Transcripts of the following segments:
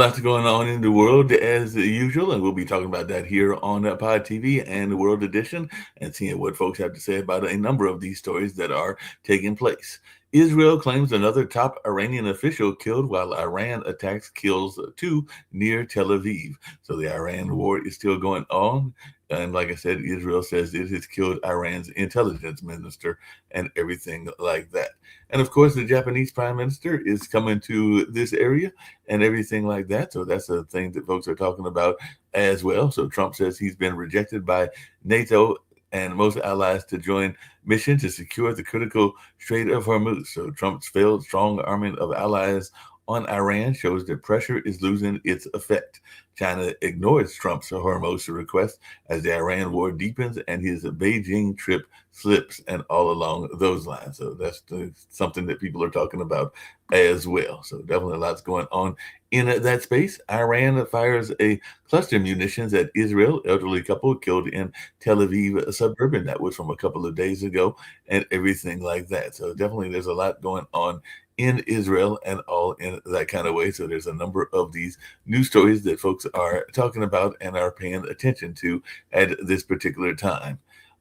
Lots going on in the world as usual, and we'll be talking about that here on Pod TV and the World Edition, and seeing what folks have to say about a number of these stories that are taking place. Israel claims another top Iranian official killed while Iran attacks kills two near Tel Aviv. So the Iran war is still going on. And like I said, Israel says it has killed Iran's intelligence minister and everything like that. And of course, the Japanese prime minister is coming to this area and everything like that. So that's a thing that folks are talking about as well. So Trump says he's been rejected by NATO and most allies to join mission to secure the critical Strait of Hormuz. So Trump's failed strong arming of allies on Iran shows that pressure is losing its effect. China ignores Trump's Hormuz request as the Iran war deepens and his Beijing trip slips, and all along those lines. So that's something that people are talking about as well. So definitely lots going on in that space. Iran fires a cluster munitions at Israel. Elderly couple killed in Tel Aviv suburban. That was from a couple of days ago, and everything like that. So definitely there's a lot going on in Israel and all in that kind of way. So there's a number of these news stories that folks are talking about and are paying attention to at this particular time.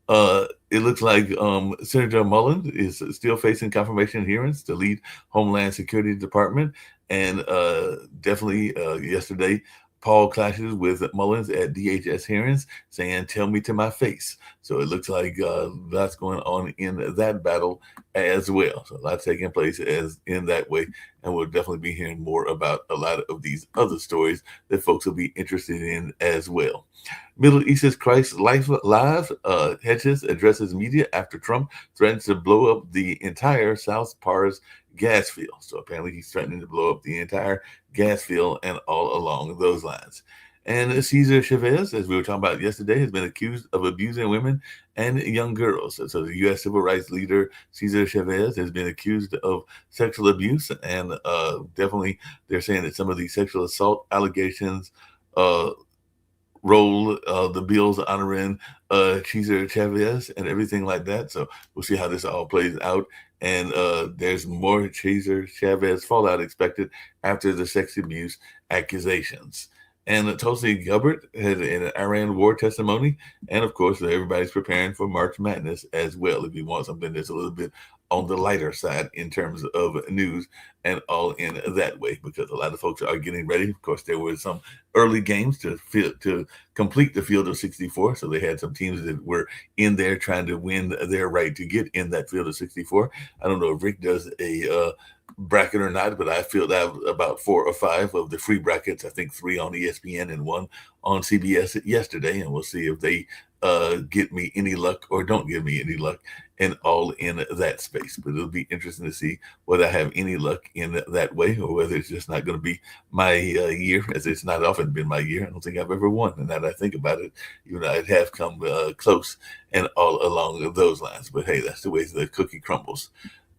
It looks like Senator Mullins is still facing confirmation hearings to lead Homeland Security Department, and definitely yesterday Paul clashes with Mullins at DHS hearings, saying, "Tell me to my face." So it looks like that's going on in that battle as well. So a lot taking place as in that way, and we'll definitely be hearing more about a lot of these other stories that folks will be interested in as well. Middle East's Christ Life Live Hedges addresses media after Trump threatens to blow up the entire South Pars gas field. So apparently he's threatening to blow up the entire gas field and all along those lines. And Cesar Chavez, as we were talking about yesterday, has been accused of abusing women and young girls. So the U.S. civil rights leader Cesar Chavez has been accused of sexual abuse, and definitely they're saying that some of these sexual assault allegations uh, roll the bills honoring Cesar Chavez and everything like that. So we'll see how this all plays out. And there's more Cesar Chavez fallout expected after the sex abuse accusations. And Tulsi Gabbard had an Iran war testimony. And of course, everybody's preparing for March Madness as well. If you want something that's a little bit on the lighter side in terms of news and all in that way, because a lot of folks are getting ready. Of course, there were some early games to complete the field of 64. So they had some teams that were in there trying to win their right to get in that field of 64. I don't know if Rick does a bracket or not, but I filled out about 4 or 5 of the free brackets. I think 3 on ESPN and 1 on CBS yesterday, and we'll see if they get me any luck or don't give me any luck and all in that space. But it'll be interesting to see whether I have any luck in that way or whether it's just not going to be my year, as it's not often been my year. I don't think I've ever won. And now that I think about it, even though I have come close and all along those lines. But hey, that's the way the cookie crumbles.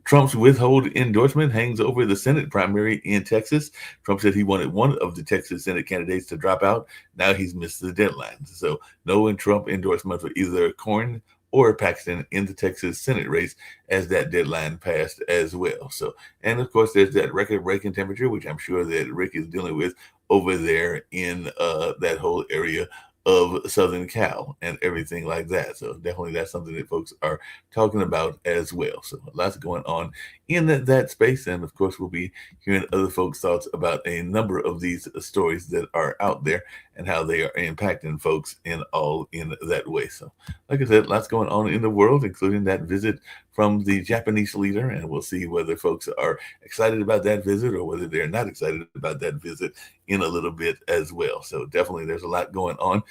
Trump's withhold endorsement hangs over the Senate primary in Texas. Trump said he wanted one of the Texas Senate candidates to drop out. Now he's missed the deadline. So no Trump endorsement for either Cornyn or Paxton in the Texas Senate race as that deadline passed as well. So, and of course, there's that record-breaking temperature, which I'm sure that Rick is dealing with over there in that whole area of Southern Cal and everything like that. So definitely that's something that folks are talking about as well. So lots going on in that space. And of course, we'll be hearing other folks' thoughts about a number of these stories that are out there and how they are impacting folks in all in that way. So like I said, lots going on in the world, including that visit from the Japanese leader. And we'll see whether folks are excited about that visit or whether they're not excited about that visit in a little bit as well. So definitely there's a lot going on.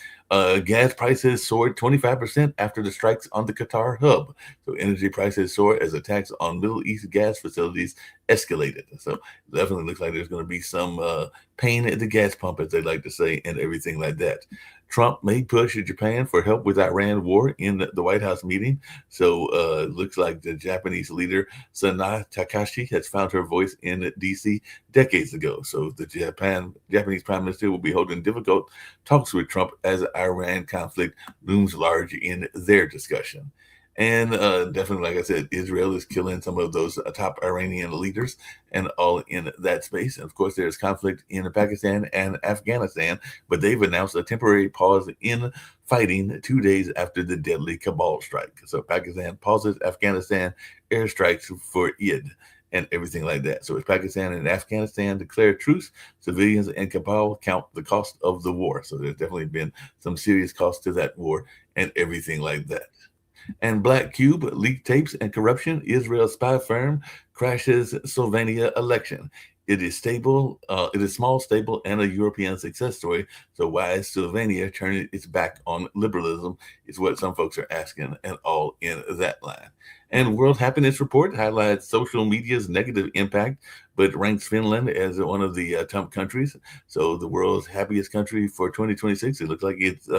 Gas prices soared 25% after the strikes on the Qatar hub. So energy prices soared as attacks on Middle East gas facilities escalated. So definitely looks like there's going to be some pain at the gas pump, as they like to say, and everything like that. Trump may push Japan for help with Iran war in the White House meeting. So it looks like the Japanese leader, Sana Takashi, has found her voice in D.C. decades ago. So the Japanese prime minister will be holding difficult talks with Trump as Iran conflict looms large in their discussion. And definitely, like I said, Israel is killing some of those top Iranian leaders and all in that space. And of course, there's conflict in Pakistan and Afghanistan, but they've announced a temporary pause in fighting 2 days after the deadly Kabul strike. So Pakistan pauses Afghanistan airstrikes for Eid and everything like that. So as Pakistan and Afghanistan declare truce, civilians in Kabul count the cost of the war. So there's definitely been some serious cost to that war and everything like that. And Black Cube, leaked tapes and corruption. Israel spy firm crashes Slovenia election. It is stable. It is small, stable, and a European success story. So why is Slovenia turning its back on liberalism? Is what some folks are asking, and all in that line. And World Happiness Report highlights social media's negative impact, but ranks Finland as one of the top countries. So the world's happiest country for 2026. It looks like it's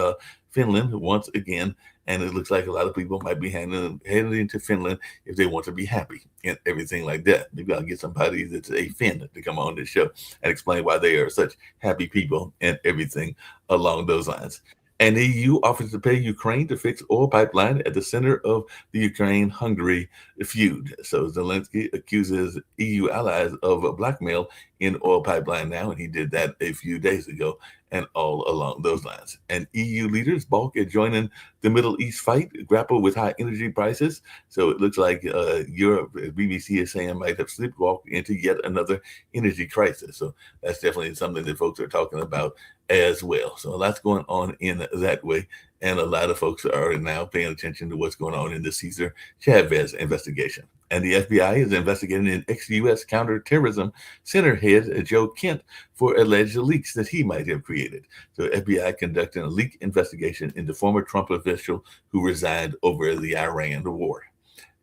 Finland once again, and it looks like a lot of people might be heading into Finland if they want to be happy and everything like that. Maybe I'll get somebody that's a Finn to come on this show and explain why they are such happy people and everything along those lines. And the EU offers to pay Ukraine to fix oil pipeline at the center of the Ukraine-Hungary feud. So Zelensky accuses EU allies of blackmail in oil pipeline now, and he did that a few days ago, and all along those lines. And EU leaders balk at joining the Middle East fight, grapple with high energy prices. So it looks like Europe, as BBC is saying, might have sleepwalked into yet another energy crisis. So that's definitely something that folks are talking about as well. So a lot's going on in that way. And a lot of folks are now paying attention to what's going on in the Cesar Chavez investigation. And the FBI is investigating an ex-U.S. counterterrorism center head, Joe Kent, for alleged leaks that he might have created. So FBI conducting a leak investigation into former Trump official who resigned over the Iran war.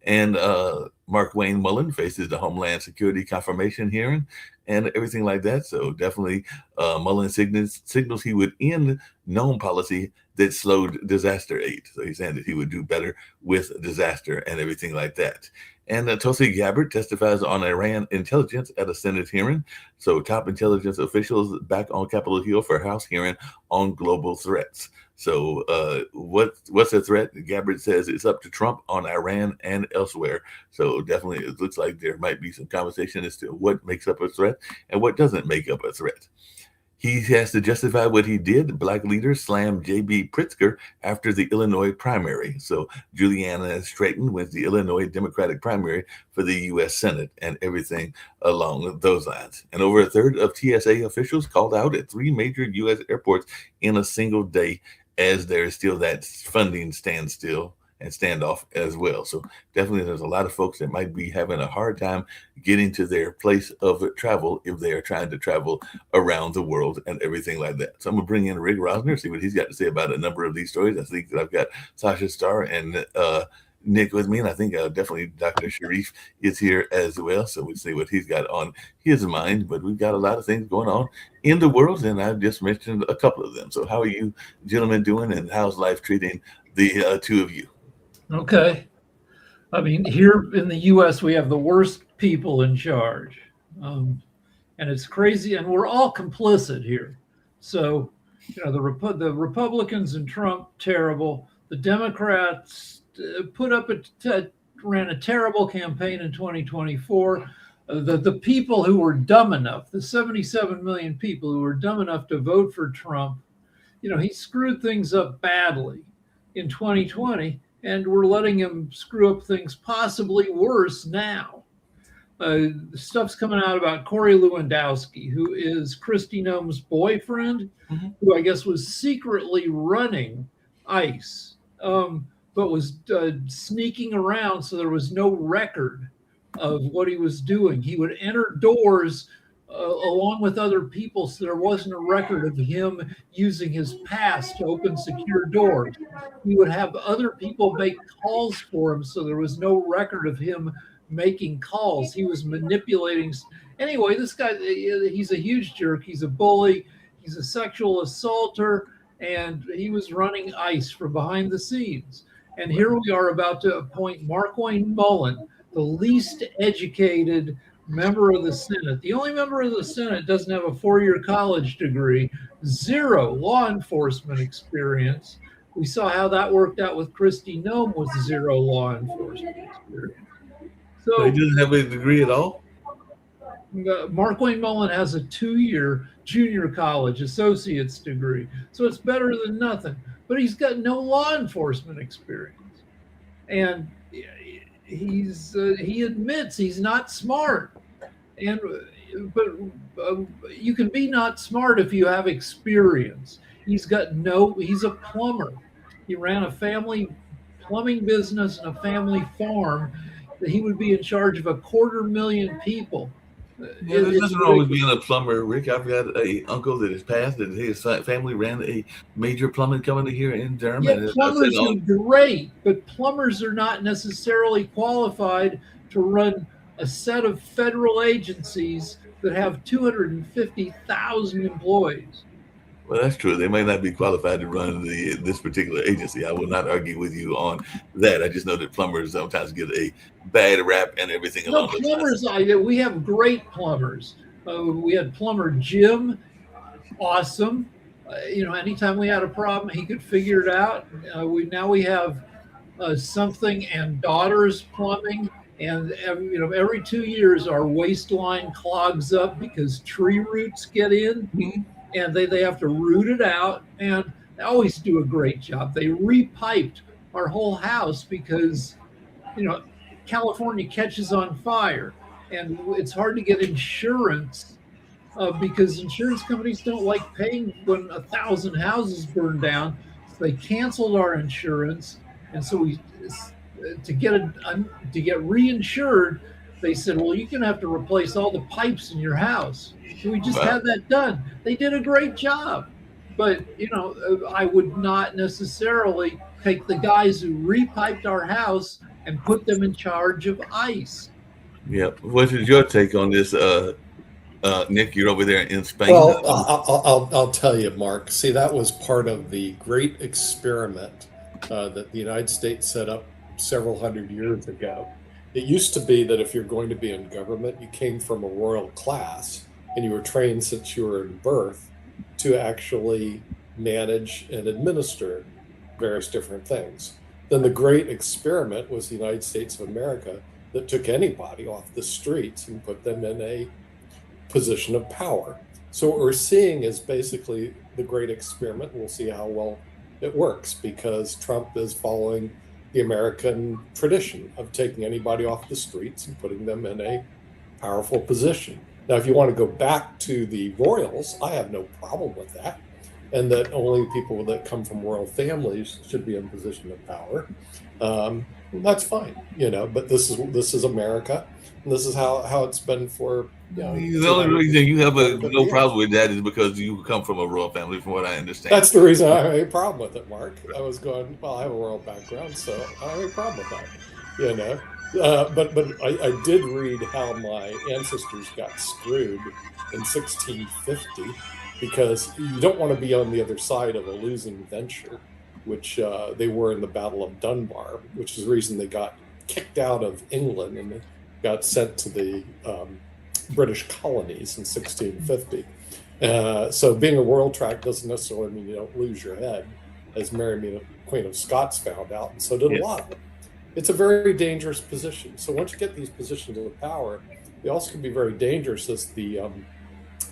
And Mark Wayne Mullen faces the Homeland Security confirmation hearing and everything like that. So definitely Mullen signals he would end known policy that slowed disaster aid. So he's saying that he would do better with disaster and everything like that. And Tulsi Gabbard testifies on Iran intelligence at a Senate hearing. So top intelligence officials back on Capitol Hill for House hearing on global threats. So what's the threat? Gabbard says it's up to Trump on Iran and elsewhere. So definitely it looks like there might be some conversation as to what makes up a threat and what doesn't make up a threat. He has to justify what he did. Black leaders slammed J.B. Pritzker after the Illinois primary. So Juliana Straighten wins the Illinois Democratic primary for the U.S. Senate and everything along those lines. And over a third of TSA officials called out at 3 major U.S. airports in a single day, as there is still that funding standstill and standoff as well. So definitely there's a lot of folks that might be having a hard time getting to their place of travel if they are trying to travel around the world and everything like that. So I'm gonna bring in Rick Rosner, see what he's got to say about a number of these stories. I think that I've got Sasha Starr and Nick with me, and I think definitely Dr. Sharif is here as well. So we'll see what he's got on his mind. But we've got a lot of things going on in the world, and I've just mentioned a couple of them. So how are you gentlemen doing, and how's life treating the two of you? Okay. I mean, here in the U.S., we have the worst people in charge. And it's crazy, and we're all complicit here. So, the Republicans and Trump, terrible. The Democrats ran a terrible campaign in 2024. The people who were dumb enough, the 77 million people who were dumb enough to vote for Trump, he screwed things up badly in 2020. And we're letting him screw up things possibly worse now. Stuff's coming out about Corey Lewandowski, who is Kristi Noem's boyfriend, who I guess was secretly running ICE, but was sneaking around, so there was no record of what he was doing. He would enter doors along with other people, so there wasn't a record of him using his pass to open secure doors. He would have other people make calls for him, so there was no record of him making calls. He was manipulating. Anyway, this guy, he's a huge jerk. He's a bully. He's a sexual assaulter, and he was running ICE from behind the scenes. And here we are about to appoint Mark Wayne Mullen, the least educated member of the Senate. The only member of the Senate doesn't have a 4-year college degree, 0 law enforcement experience, We saw how that worked out with Kristi Noem with zero law enforcement experience. So he So doesn't have a degree at all? Markwayne Mullin has a 2-year junior college associate's degree, so it's better than nothing. But he's got no law enforcement experience, and he admits he's not smart. And but you can be not smart if you have experience. He's got no. He's a plumber. He ran a family plumbing business and a family farm. That he would be in charge of 250,000 people. Yeah, there's It's nothing wrong with ridiculous. being a plumber, Rick. I've got a uncle that has passed, and his family ran a major plumbing company here in Durham. Yeah, And as I said, plumbers are great, but plumbers are not necessarily qualified to run a set of federal agencies that have 250,000 employees. well, that's true. They might not be qualified to run this particular agency. I will not argue with you on that. I just know that plumbers sometimes get a bad rap and everything No, along those lines. plumbers, we have great plumbers. We had plumber Jim, awesome. Anytime we had a problem, he could figure it out. We have something and daughters plumbing, and every 2 years our waistline clogs up because tree roots get in, Mhm. and they have to root it out, and they always do a great job. They repiped our whole house because you know California catches on fire, and it's hard to get insurance because insurance companies don't like paying when 1,000 houses burn down. So they canceled our insurance, and so we to get reinsured. They said, "Well, you're going to have to replace all the pipes in your house." So we just Wow. had that done. They did a great job, but I would not necessarily take the guys who repiped our house and put them in charge of ICE. Yep. What is your take on this, Nick? You're over there in Spain. Well, I'll tell you, Mark. See, that was part of the great experiment that the United States set up several hundred years ago. It used to be that if you're going to be in government, you came from a royal class and you were trained since you were in birth to actually manage and administer various different things. Then the great experiment was the United States of America that took anybody off the streets and put them in a position of power. So what we're seeing is basically the great experiment. We'll see how well it works because Trump is following the American tradition of taking anybody off the streets and putting them in a powerful position. Now, if you want to go back to the royals, I have no problem with that. And that only people that come from royal families should be in position of power. That's fine, but this is America. And this is how it's been for The only reason you have no 250 problem with that is because you come from a royal family, from what I understand. That's the reason I have a problem with it, Mark. I was going, well, I have a royal background, so I don't have a problem with that, But I did read how my ancestors got screwed in 1650 because you don't want to be on the other side of a losing venture, which they were in the Battle of Dunbar, which is the reason they got kicked out of England and got sent to the British colonies in 1650. So being a royal track doesn't necessarily mean you don't lose your head, as Mary Queen of Scots found out, and so did a lot of them. It's a very dangerous position. So once you get these positions of power, they also can be very dangerous, as the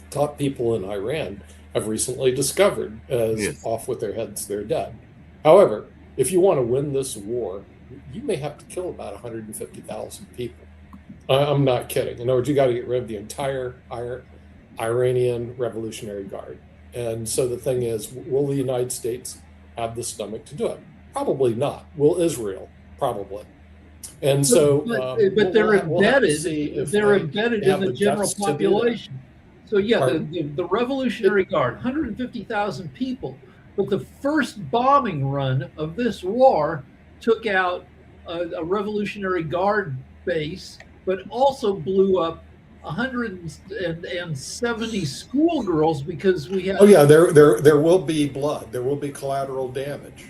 top people in Iran have recently discovered. As off with their heads, they're dead. However, if you want to win this war, you may have to kill about 150,000 people. I'm not kidding. In other words, you got to get rid of the entire Iranian Revolutionary Guard. And so the thing is, will the United States have the stomach to do it? Probably not. Will Israel? Probably. And so, but they're embedded. They're embedded in the general population. So yeah, the Revolutionary Guard, 150,000 people. But the first bombing run of this war took out a Revolutionary Guard base, but also blew up 170 schoolgirls because we had. Oh yeah, there will be blood. There will be collateral damage,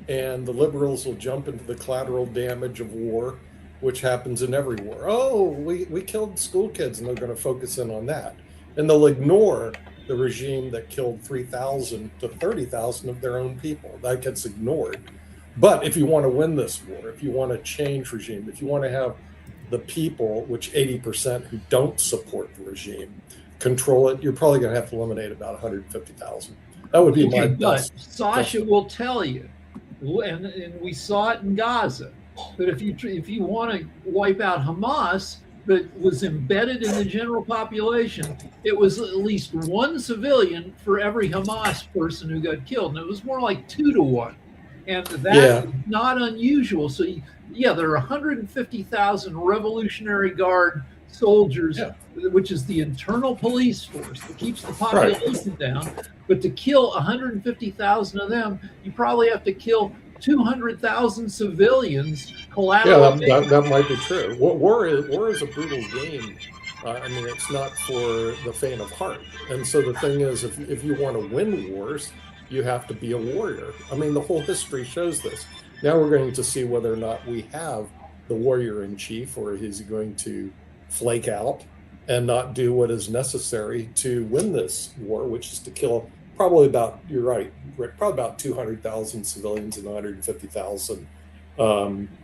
and the liberals will jump into the collateral damage of war, which happens in every war. Oh, we killed school kids, and they're going to focus in on that, and they'll ignore the regime that killed 3,000 to 30,000 of their own people. That gets ignored. But if you want to win this war, if you want to change regime, if you want to have the people, which 80% who don't support the regime, control it, you're probably going to have to eliminate about 150,000. That would be my But Sasha will tell you, and we saw it in Gaza, that if you want to wipe out Hamas that was embedded in the general population, it was at least one civilian for every Hamas person who got killed, and it was more like 2 to 1, and that's not unusual. So there are 150,000 Revolutionary Guard soldiers, which is the internal police force that keeps the population down. But to kill 150,000 of them, you probably have to kill 200,000 civilians collaterally. Yeah, that might be true. War is a brutal game. I mean, it's not for the faint of heart. And so the thing is, if you want to win wars, you have to be a warrior. I mean, the whole history shows this. Now we're going to see whether or not we have the warrior in chief, or is he going to flake out and not do what is necessary to win this war, which is to kill probably about, you're right, Rick, probably about 200,000 civilians and 150,000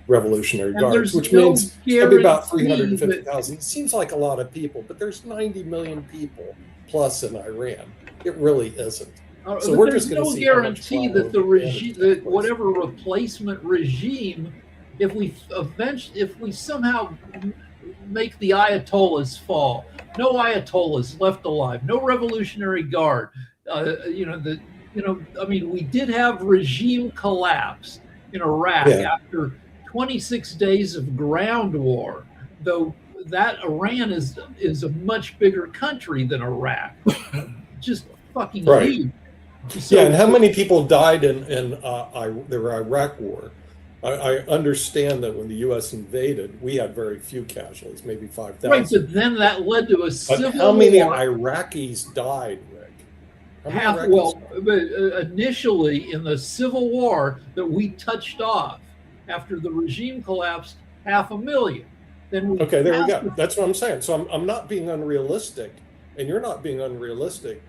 Revolutionary Guards, which means maybe about 350,000. It seems like a lot of people, but there's 90 million people plus in Iran. It really isn't. So we're just no guarantee that the regime, that whatever replacement regime, if we somehow make the Ayatollahs fall, no Ayatollahs left alive, no Revolutionary Guard. I mean, we did have regime collapse in Iraq after 26 days of ground war, though that Iran is a much bigger country than Iraq, just fucking huge. So, and how many people died in the Iraq war? I understand that when the U.S. invaded, we had very few casualties, maybe 5,000. Right, but then that led to a civil war. How many Iraqis died, Rick? Initially in the Civil War that we touched off after the regime collapsed, 500,000. Then there we go. That's what I'm saying. So I'm not being unrealistic, and you're not being unrealistic,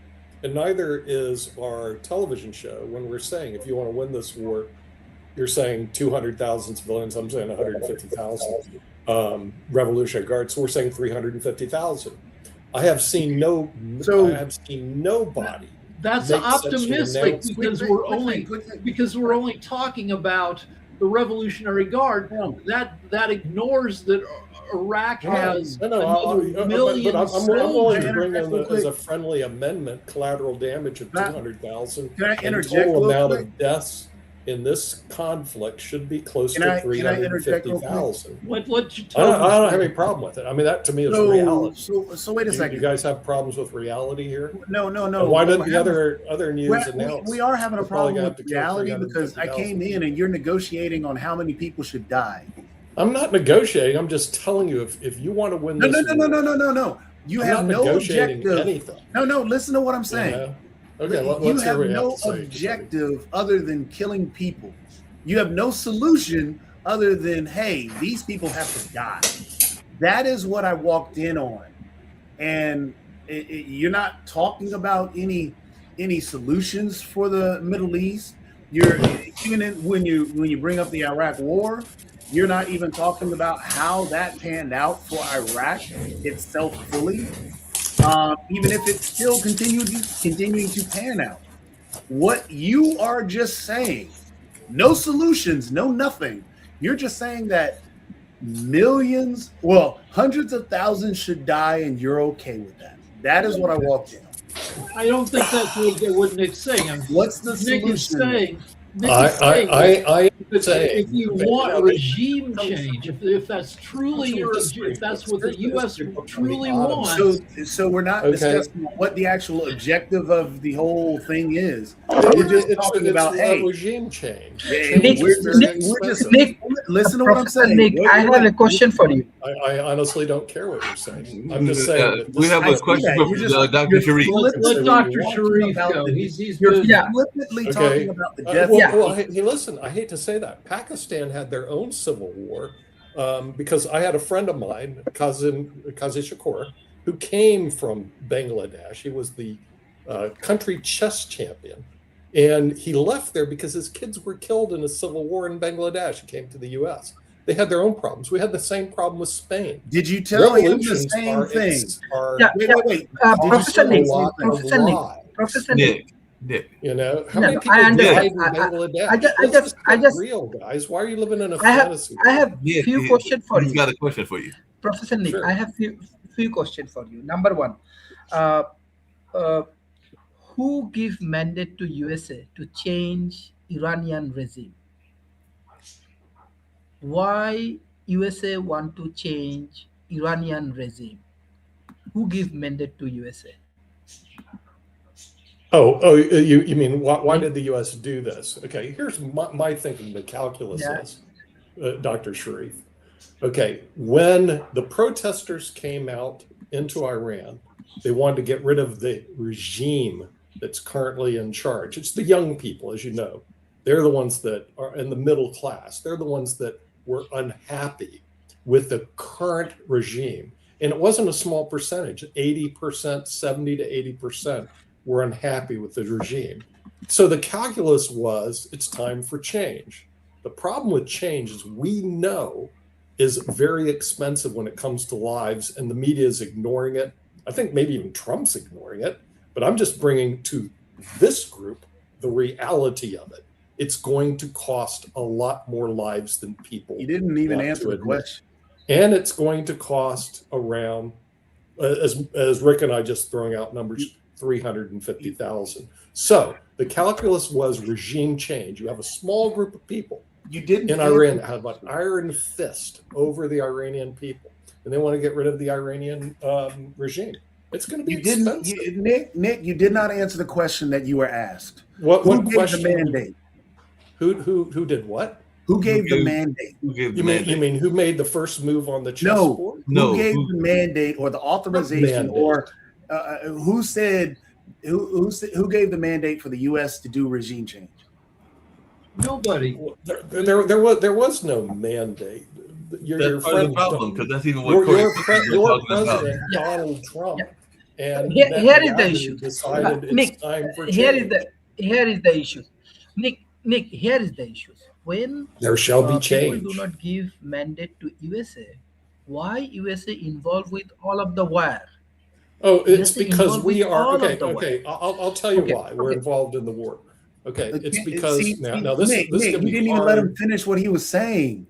and neither is our television show when we're saying if you want to win this war, you're saying 200,000 civilians. I'm saying 150,000 Revolutionary Guards. So we're saying 350,000. I have seen nobody. That's optimistic because we're only talking about the Revolutionary Guard. That ignores that Iraq has another million I'm willing to bring in soldiers. as a friendly amendment collateral damage of 200,000. Can I interject? The total amount of deaths in this conflict should be close to 350,000. What you I don't have any problem with it. I mean, that to me is reality. So wait a second. You guys have problems with reality here? No. And why didn't the other news announce? We are having a problem with reality because I came in and you're negotiating on how many people should die. I'm not negotiating. I'm just telling you if you want to win this. No. You have no objective. Anything. No. Listen to what I'm saying. Yeah. Okay, you have no objective other than killing people. You have no solution other than, hey, these people have to die. That is what I walked in on, and you're not talking about any solutions for the Middle East. You're even when you bring up the Iraq War, you're not even talking about how that panned out for Iraq itself fully. Even if it's still continuing to pan out. What you are just saying, no solutions, no nothing. You're just saying that hundreds of thousands should die, and you're okay with that. That is what I walked in. I don't think that's what Nick's saying. What's the Nick solution? is saying. If you want regime change, if that's truly, if that's what the U.S. truly wants. So we're not discussing what the actual objective of the whole thing is. We're just talking about regime change. Nick, listen to what I'm saying. Nick, I have a question for you. I honestly don't care what you're saying. I'm just saying. We have a question from Dr. Sharif. Let Dr. Sharif go. You're flippantly talking about the death. Well, hey, listen, I hate to say that. Pakistan had their own civil war because I had a friend of mine, Qazi Shakur, who came from Bangladesh. He was the country chess champion. And he left there because his kids were killed in a civil war in Bangladesh. He came to the U.S. They had their own problems. We had the same problem with Spain. Did you tell him the Revolutions same thing? Yeah, Wait. Professor Nick, lot of Professor Nick, lie. Professor Nick. Nick. You know, how No, many no, people I died understand. in Bangladesh? I Let's just- get real, guys. Why are you living in a I fantasy? have Nick, few questions for he's you, got a question for you. Professor Nick. Sure. I have few questions for you. Number one, who give mandate to USA to change Iranian regime? Why USA want to change Iranian regime? Who give mandate to USA? You mean why did the U.S. do this? Okay, here's my thinking. The calculus Yeah. is, Dr. Sharif. Okay, when the protesters came out into Iran, they wanted to get rid of the regime that's currently in charge. It's the young people, as you know. They're the ones that are in the middle class. They're the ones that were unhappy with the current regime. And it wasn't a small percentage, 80%, 70 to 80% were unhappy with the regime. So the calculus was it's time for change. The problem with change is we know is very expensive when it comes to lives, and the media is ignoring it. I think maybe even Trump's ignoring it, but I'm just bringing to this group the reality of it. It's going to cost a lot more lives than people. He didn't even want answer to the admit. question. And it's going to cost around, as Rick and I just throwing out numbers, 350,000. So the calculus was regime change. You have a small group of people You didn't in Iran that have an iron fist over the Iranian people, and they want to get rid of the Iranian regime. It's going to be You didn't, expensive. Nick. You did not answer the question that you were asked. What Who gave question? the mandate? Who did what? Who gave the gave- mandate? Who gave the You mandate? mean who made the first move on the No. chessboard? No, Who gave who- the mandate or the authorization, Mandate. or who said who gave the mandate for the U.S. to do regime change? Nobody. There was no mandate. That's part of the problem, because that's even what your Cory Booker is your talking about. president Donald Trump and Here is the Netanyahu issue. decided Nick, it's time for here change. is the issue. Nick, here is the issue. When There shall be people change. do not give mandate to USA, why USA involved with all of the war? Oh, it's USA because involved we with are all of okay. the war. Okay, I'll tell you Okay, why we're okay. involved in the war. Okay, it's See, because Nick, this Nick, can you be didn't even hard. let him finish what he was saying.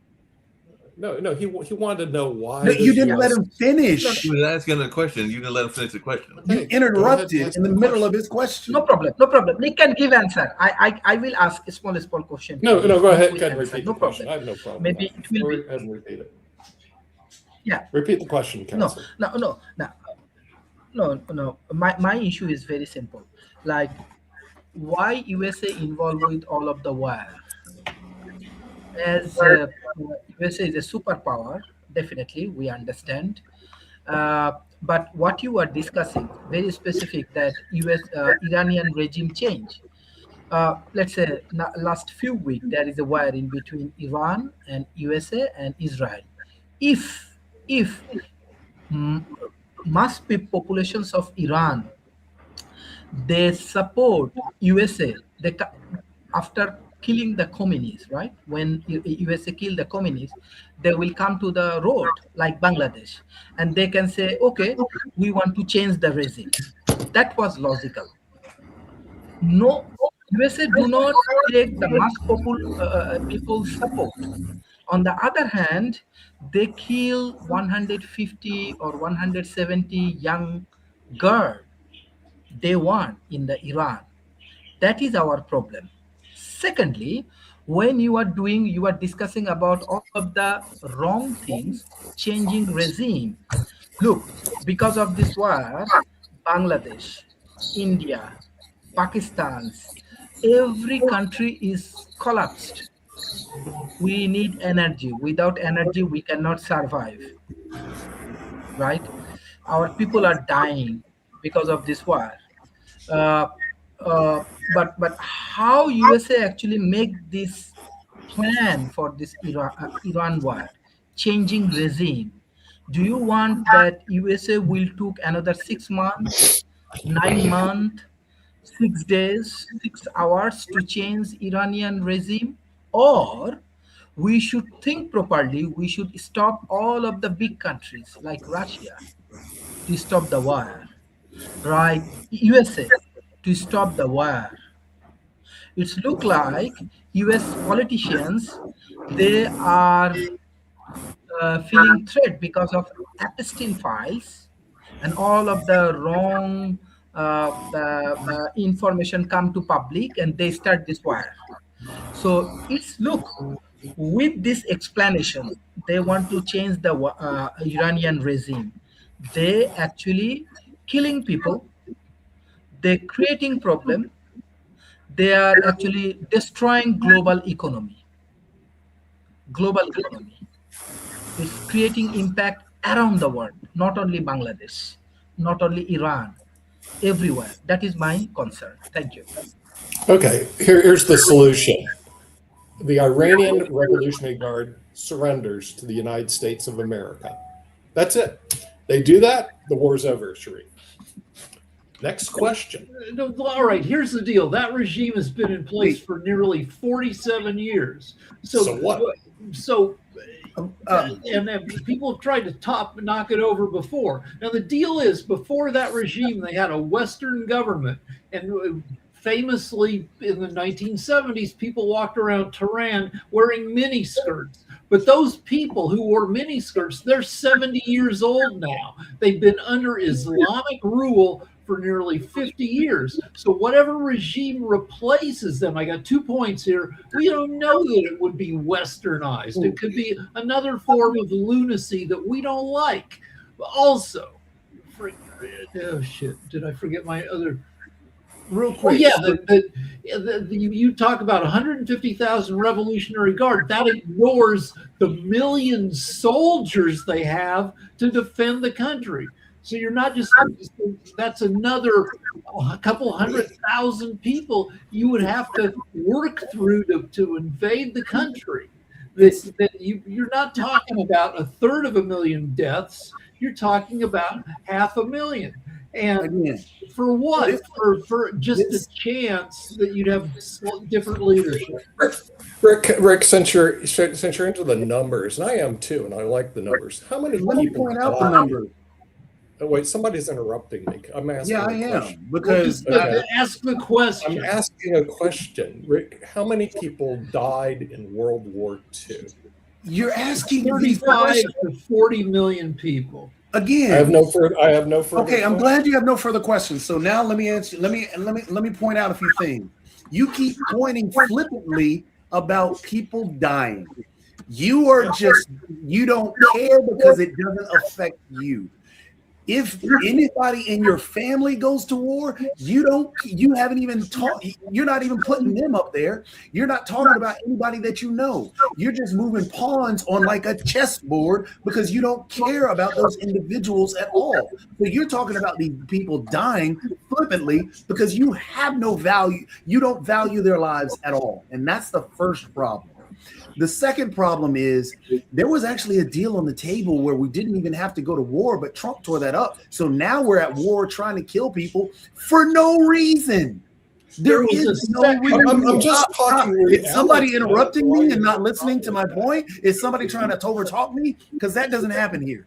No, he wanted to know why. No, you the didn't let US him finish. He was asking a question. You didn't let him finish the question. Okay, You interrupted go ahead, in the ask middle the of his question. No problem. Nick can give answer. I will ask a small question. No, go ahead. With Go ahead and answer. repeat No the question. I problem. have no problem. Maybe with that. it will Go be- ahead and repeat it. Yeah. Repeat the question, counsel. No. My issue is very simple. Like, why USA involved with all of the war? As USA is a superpower, definitely we understand. But what you are discussing, very specific, that Iranian regime change. Let's say last few weeks there is a war in between Iran and USA and Israel. If mass populations of Iran, they support USA, after killing the communists, right? When USA kill the communists, they will come to the road like Bangladesh, and they can say, okay, we want to change the regime. That was logical. No, USA do not take the mass people support. On the other hand, they kill 150 or 170 young girls day one in the Iran. That is our problem. Secondly, when you are discussing about all of the wrong things, changing regime. Look, because of this war, Bangladesh, India, Pakistan, every country is collapsed. We need energy. Without energy, we cannot survive. Right? Our people are dying because of this war. But how USA actually make this plan for this Iran war, changing regime? Do you want that USA will took another 6 months, 9 months, 6 days, 6 hours to change Iranian regime, or we should think properly. We should stop all of the big countries like Russia to stop the war, right? USA to stop the war. It's look like US politicians, they are feeling threat because of Epstein files and all of the wrong information come to public and they start this war. So it's look, with this explanation, they want to change the Iranian regime. They actually killing people, they're creating problem, they are actually destroying global economy. Global economy. It's creating impact around the world, not only Bangladesh, not only Iran, everywhere. That is my concern. Thank you. Okay, here's the solution. The Iranian Revolutionary Guard surrenders to the United States of America. That's it. They do that, the war's over, Sharif. Next question. No, all right, here's the deal. That regime has been in place for nearly 47 years. So what? So, and people have tried to knock it over before. Now, the deal is, before that regime, they had a Western government. And famously, in the 1970s, people walked around Tehran wearing miniskirts. But those people who wore miniskirts, they're 70 years old now. They've been under Islamic rule for nearly 50 years. So whatever regime replaces them, I got 2 points here. We don't know that it would be westernized. It could be another form of lunacy that we don't like. Also, oh shit, did I forget my other? Real quick, you talk about 150,000 Revolutionary Guard. That ignores the million soldiers they have to defend the country. So you're not just, that's another couple 100,000 people you would have to work through to invade the country. You're not talking about 1/3 deaths. You're talking about 500,000. And again, for what? For just a chance that you'd have different leadership. Rick, since you're into the numbers, and I am too, and I like the numbers. How many Let me people point out the numbers. Oh, wait, somebody's interrupting me. I'm asking. Yeah, I am, question. because ask the question. I'm asking a question, Rick. How many people died in World War II? You're asking 35 to 40 million people. Again, I have no further. Okay, I'm glad you have no further questions. So now let me answer. Let me point out a few things. You keep pointing flippantly about people dying. You don't care because it doesn't affect you. If anybody in your family goes to war, you haven't even talked. You're not even putting them up there. You're not talking about anybody that you know. You're just moving pawns on like a chessboard because you don't care about those individuals at all. So you're talking about these people dying flippantly because you have no value. You don't value their lives at all. And that's the first problem. The second problem is there was actually a deal on the table where we didn't even have to go to war, but Trump tore that up. So now we're at war trying to kill people for no reason. There is no reason. I'm just talking. Is somebody interrupting me and not listening to my point? Is somebody trying to overtalk me? Because that doesn't happen here.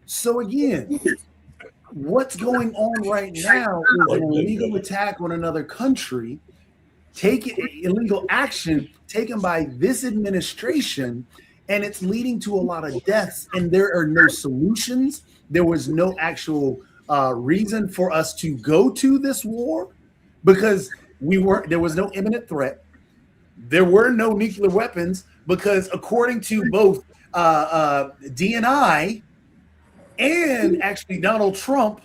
So again, what's going on right now is an illegal attack on another country. Illegal action taken by this administration, and it's leading to a lot of deaths, and there are no solutions. There was no actual reason for us to go to this war because there was no imminent threat. There were no nuclear weapons because according to both DNI and actually Donald Trump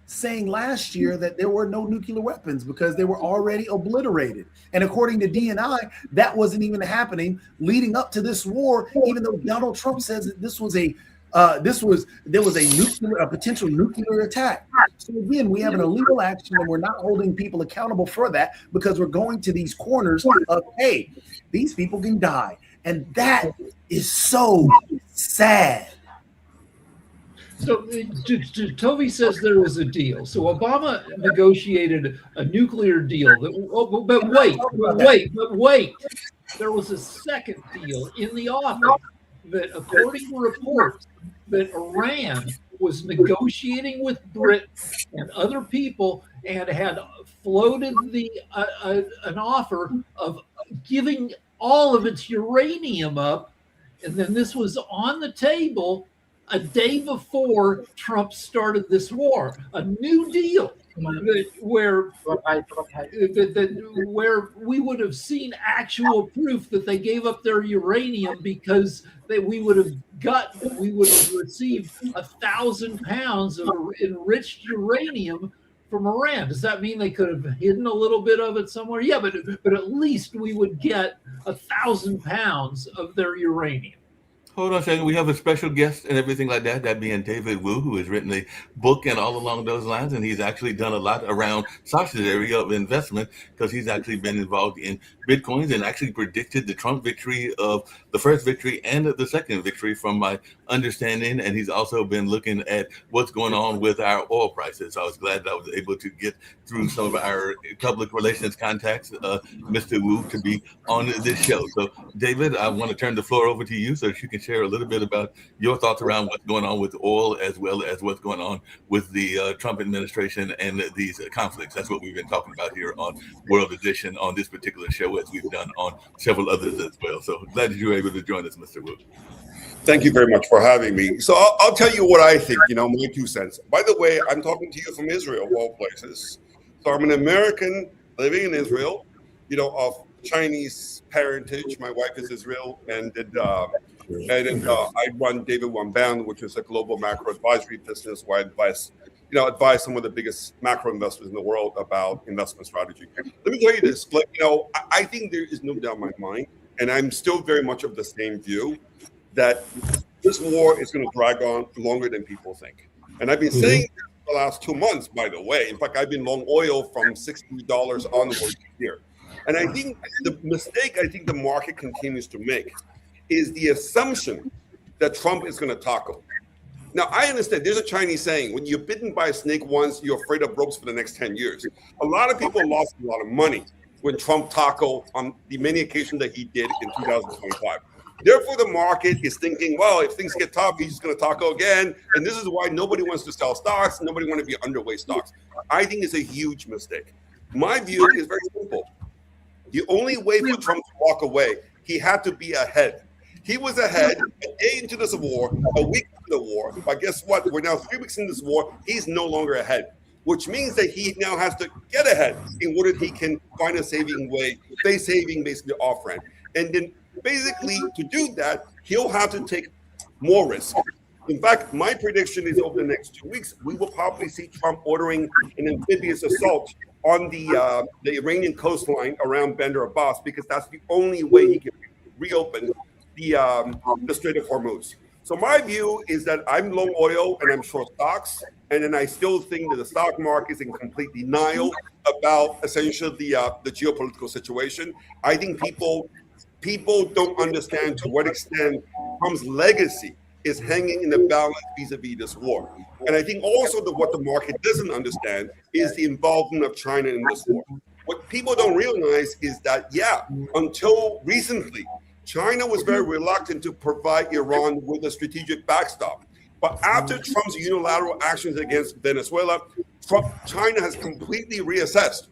saying last year that there were no nuclear weapons because they were already obliterated. And according to DNI, that wasn't even happening leading up to this war, even though Donald Trump says that there was a potential nuclear attack. So again, we have an illegal action and we're not holding people accountable for that because we're going to these corners of, hey, these people can die. And that is so sad. So Toby says there was a deal. So Obama negotiated a nuclear deal. But wait. There was a second deal in the offing that, according to reports, that Iran was negotiating with Britain and other people and had floated an offer of giving all of its uranium up. And then this was on the table a day before Trump started this war, a new deal where we would have seen actual proof that they gave up their uranium because we would have received 1,000 pounds of enriched uranium from Iran. Does that mean they could have hidden a little bit of it somewhere? Yeah, but at least we would get 1,000 pounds of their uranium. Hold on a second. We have a special guest and everything like that, that being David Wu, who has written a book and all along those lines. And he's actually done a lot around Sasha's area of investment because he's actually been involved in Bitcoins and actually predicted the Trump victory of the first victory and the second victory from my understanding. And he's also been looking at what's going on with our oil prices. So I was glad that I was able to get through some of our public relations contacts, Mr. Wu, to be on this show. So David, I want to turn the floor over to you so that you can share a little bit about your thoughts around what's going on with oil as well as what's going on with the Trump administration and these conflicts. That's what we've been talking about here on World Edition on this particular show, as we've done on several others as well. So glad that you were able to join us, Mr. Wu. Thank you very much for having me. So I'll tell you what I think, my 2 cents. By the way, I'm talking to you from Israel, of all places. So I'm an American living in Israel, of Chinese parentage. My wife is Israel, and I run David Wamband, which is a global macro advisory business where I advise some of the biggest macro investors in the world about investment strategy. Let me tell you this, I think there is no doubt in my mind, and I'm still very much of the same view, that this war is going to drag on longer than people think. And I've been saying this for the last 2 months, by the way. In fact, I've been long oil from $60 onward here. And I think the mistake the market continues to make is the assumption that Trump is going to tackle. Now, I understand there's a Chinese saying, when you're bitten by a snake once, you're afraid of ropes for the next 10 years. A lot of people lost a lot of money when Trump tackled on the many occasions that he did in 2025. Therefore, the market is thinking, well, if things get tough, he's going to tackle again. And this is why nobody wants to sell stocks. Nobody wants to be underweight stocks. I think it's a huge mistake. My view is very simple. The only way for Trump to walk away, he had to be ahead. He was ahead a day into this war, a week into the war. But guess what? We're now 3 weeks into this war. He's no longer ahead, which means that he now has to get ahead in order he can find a saving way, basically off ramp. And then basically to do that, he'll have to take more risk. In fact, my prediction is over the next 2 weeks, we will probably see Trump ordering an amphibious assault on the Iranian coastline around Bandar Abbas, because that's the only way he can reopen the Strait of Hormuz. So my view is that I'm long oil and I'm short stocks, and then I still think that the stock market is in complete denial about essentially the geopolitical situation. I think people don't understand to what extent Trump's legacy is hanging in the balance vis-a-vis this war. And I think also that what the market doesn't understand is the involvement of China in this war. What people don't realize is that, until recently, China was very reluctant to provide Iran with a strategic backstop. But after Trump's unilateral actions against Venezuela, China has completely reassessed.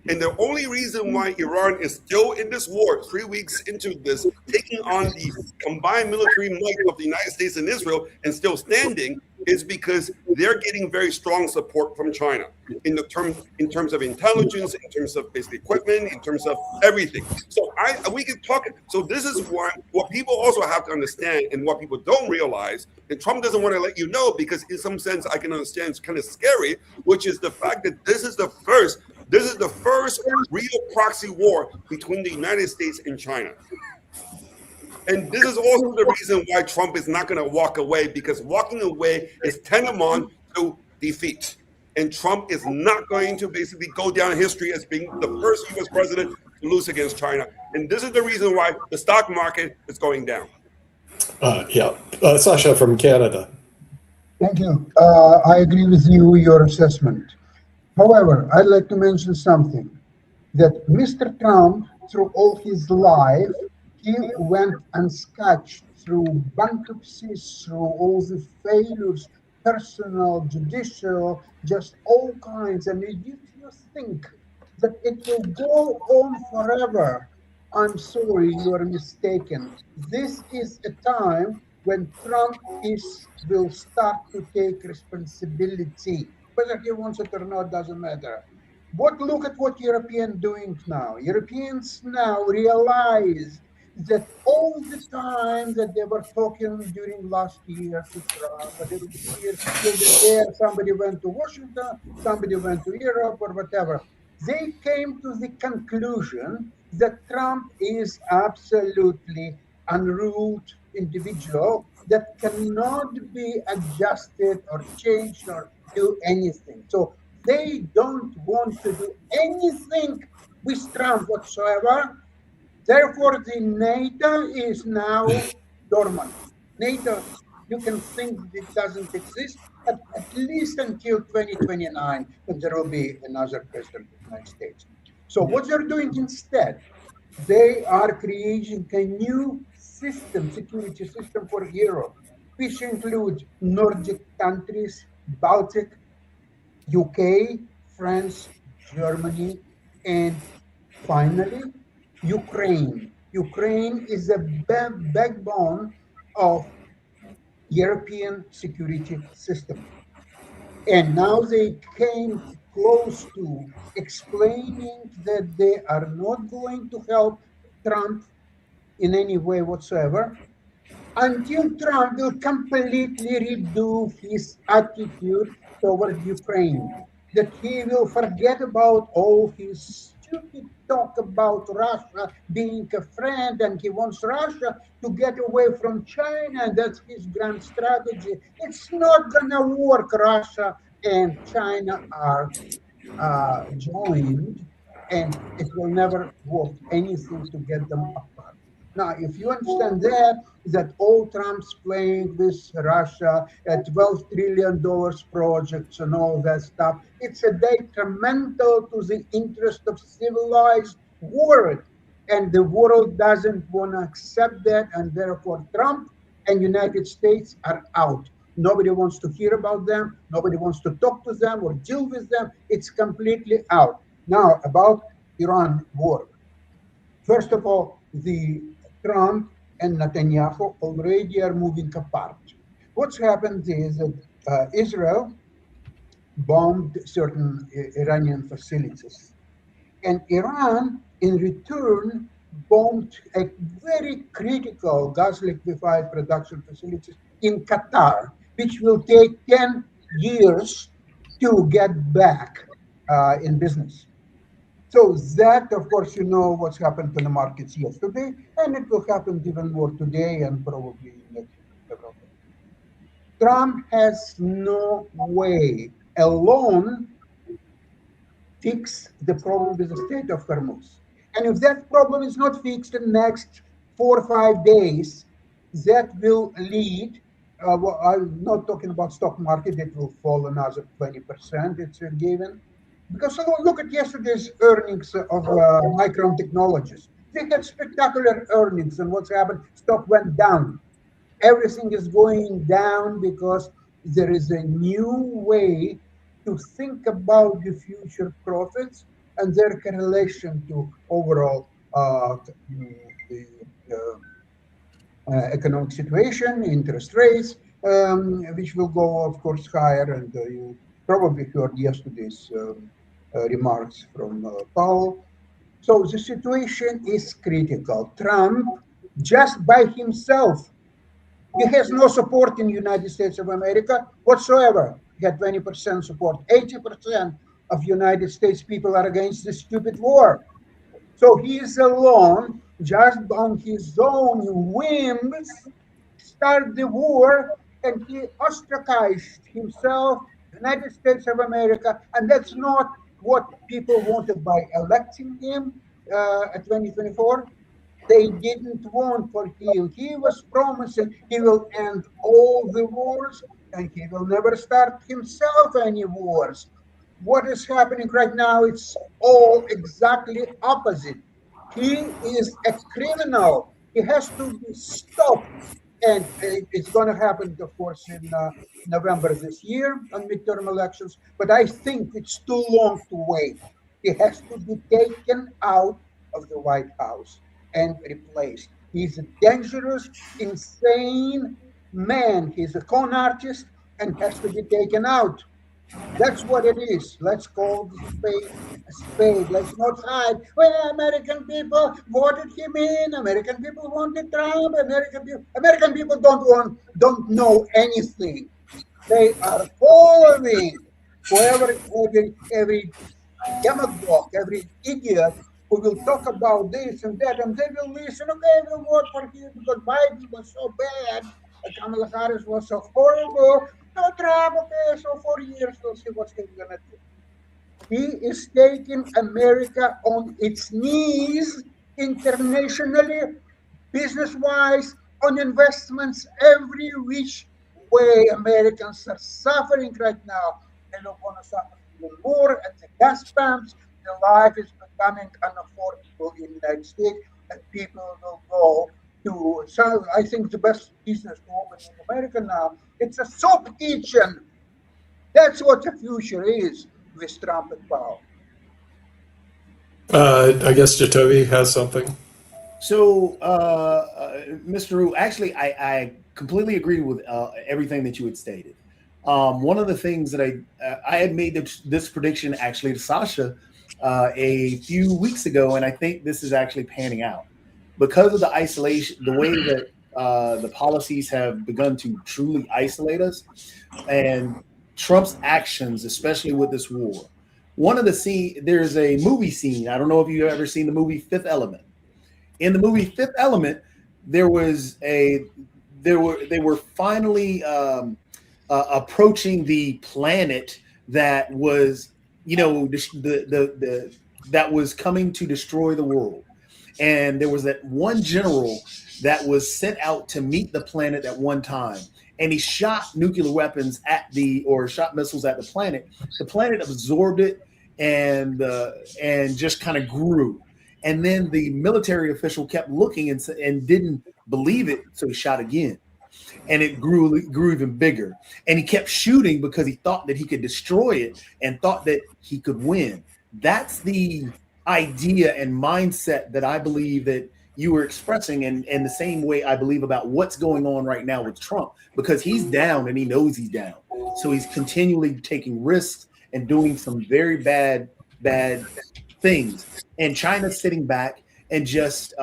And the only reason why Iran is still in this war, 3 weeks into this, taking on the combined military might of the United States and Israel and still standing, is because they're getting very strong support from China in terms of intelligence, in terms of basic equipment, in terms of everything. So we can talk. So this is what people also have to understand, and what people don't realize, and Trump doesn't want to let you know, because in some sense I can understand it's kind of scary, which is the fact that this is the first real proxy war between the United States and China. And this is also the reason why Trump is not going to walk away, because walking away is tantamount to defeat. And Trump is not going to basically go down in history as being the first U.S. president to lose against China. And this is the reason why the stock market is going down. Sasha from Canada. Thank you. I agree with you, your assessment. However, I'd like to mention something that Mr. Trump, through all his life, he went unscathed through bankruptcies, through all the failures, personal, judicial, just all kinds. And if you think that it will go on forever, I'm sorry, you are mistaken. This is a time when Trump will start to take responsibility. Whether he wants it or not doesn't matter. Look at what Europeans doing now. Europeans now realize that all the time that they were talking during last year to Trump, but every year there, somebody went to Washington, somebody went to Europe or whatever. They came to the conclusion that Trump is absolutely unruled individual that cannot be adjusted or changed or do anything. So they don't want to do anything with Trump whatsoever. Therefore, the NATO is now dormant. NATO, you can think it doesn't exist, but at least until 2029, when there will be another president of the United States. So what they're doing instead, they are creating a new system, security system for Europe, which includes Nordic countries, Baltic, UK, France, Germany, and finally, Ukraine. Ukraine is the backbone of European security system. And now they came close to explaining that they are not going to help Trump in any way whatsoever until Trump will completely redo his attitude toward Ukraine, that he will forget about all his stupid talk about Russia being a friend and he wants Russia to get away from China, and that's his grand strategy. It's not gonna work. Russia and China are joined, and it will never work anything to get them apart. Now, if you understand that all Trump's playing with Russia at $12 trillion projects and all that stuff, it's a detrimental to the interest of civilized world. And the world doesn't want to accept that, and therefore Trump and United States are out. Nobody wants to hear about them. Nobody wants to talk to them or deal with them. It's completely out. Now, about Iran war. First of all, the Trump and Netanyahu already are moving apart. What's happened is that Israel bombed certain Iranian facilities, and Iran, in return, bombed a very critical gas liquefied production facilities in Qatar, which will take 10 years to get back in business. So that, of course, you know what's happened to the markets yesterday, and it will happen even more today and probably next several days. Trump has no way alone fix the problem with the Strait of Hormuz. And if that problem is not fixed in the next 4 or 5 days, that will lead, well, I'm not talking about stock market, it will fall another 20%, it's a given. Because look at yesterday's earnings of Micron Technologies. They had spectacular earnings, and what's happened? Stock went down. Everything is going down because there is a new way to think about the future profits and their correlation to overall the economic situation, interest rates, which will go, of course, higher. And you probably heard yesterday's remarks from Powell. So the situation is critical. Trump, just by himself, he has no support in the United States of America whatsoever. He had 20% support. 80% of United States people are against this stupid war. So he is alone, just on his own whims, start the war, and he ostracized himself, United States of America, and that's not what people wanted by electing him at 2024. they didn't want for him. He was promising he will end all the wars and he will never start himself any wars. What is happening right now, it's all exactly opposite. He is a criminal. He has to be stopped. And it's going to happen, of course, in November this year on midterm elections. But I think it's too long to wait. He has to be taken out of the White House and replaced. He's a dangerous, insane man. He's a con artist and has to be taken out. That's what it is. Let's call the spade a spade. Let's not hide. Well, American people voted him in. American people wanted Trump. American people don't know anything. They are following whoever, every demagogue, every idiot who will talk about this and that, and they will listen. Okay, we'll vote for him because Biden was so bad, Kamala Harris was so horrible. No, Trump, okay, so 4 years, we'll see what he's gonna do. He is taking America on its knees internationally, business-wise, on investments, every which way. Americans are suffering right now. They don't want to suffer even more at the gas pumps. The life is becoming unaffordable in the United States, and people will go to. So I think the best business to open in America now, it's a soup kitchen. That's what the future is with Trump in power. I guess Jacoby has something. So, Mr. Rue, actually, I completely agree with everything that you had stated. One of the things that I had made this prediction actually to Sasha a few weeks ago, and I think this is actually panning out because of the isolation, the way that the policies have begun to truly isolate us, and Trump's actions, especially with this war. One of the there's a movie scene. I don't know if you've ever seen the movie Fifth Element. In the movie Fifth Element, they were finally approaching the planet that was, that was coming to destroy the world. And there was that one general that was sent out to meet the planet at one time. And he shot nuclear weapons shot missiles at the planet. The planet absorbed it and just kind of grew. And then the military official kept looking and didn't believe it, so he shot again. And it grew even bigger. And he kept shooting because he thought that he could destroy it and thought that he could win. That's the idea and mindset that I believe that you were expressing, and the same way I believe about what's going on right now with Trump, because he's down and he knows he's down. So he's continually taking risks and doing some very bad things. And China's sitting back and just